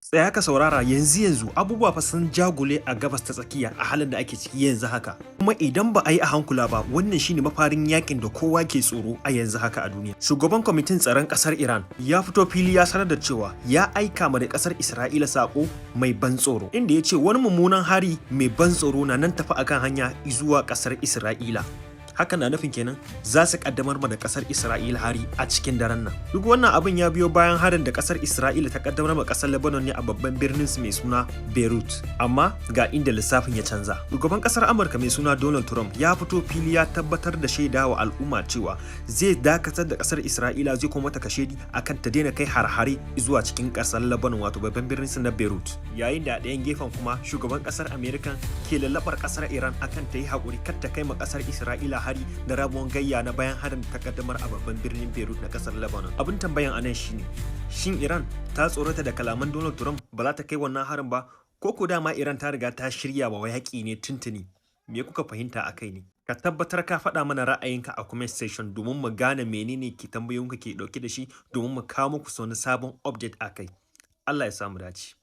Tsaya ka saurara yanzu abubuwa fa sun jagule a gabas ta tsakiya a halin da ake ciki yanzu haka. Kuma idan ba a yi a hankula ba wannan shine mafarin yakin da kowa ke tsoro a yanzu haka a duniya. Shugaban kwamitin tsaron kasar Iran ya fito fili ya sanar da cewa ya aika ma da kasar Isra'ila sako mai ban tsoro inda ya ce wani mummunan hari mai ban tsoro na nan tafi akan hanya zuwa kasar Isra'ila. Hakan na nufin kenan za su kaddamar ma da kasar Isra'ila hari a cikin daren nan. Duk wannan abin ya biyo bayan harin da kasar Isra'ila ta kaddamar ma kasar Lebanon ne a babban birnin su mai suna Beirut. Amma ga inda lissafin ya canza. Shugaban kasar Amurka mai suna Donald Trump ya fito fili ya tabbatar da shaidawa al'umma cewa zai dakatar da kasar Isra'ila zai kuma mata kashedi akan ta daina kai har-hare zuwa cikin kasar Lebanon wato babban birnin su na Beirut. Yayin da a ɗayan gefen kuma shugaban kasar Amerika ke lallabar kasar Iran akan ta yi haƙuri kar ta kai ma kasar Isra'ila hari da ramuwan gayya na bayan harin ta kaddamar a babban birnin Beirut na kasar Lebanon. Abin tambayan anan shine, shin Iran ta tsorata da kalaman Donald Trump ba za ta kai wannan harin ba ko ko dama Iran ta riga ta shirya wa yaƙi ne tuntuni? Me kuka fahimta a kai ne? Ka tabbatar ka faɗa mana ra'ayinka a comment section domin mu gane menene ke tambayoyinka ke ɗauke da shi domin mu kawo muku wani sabon update a kai. Allah ya samu dace.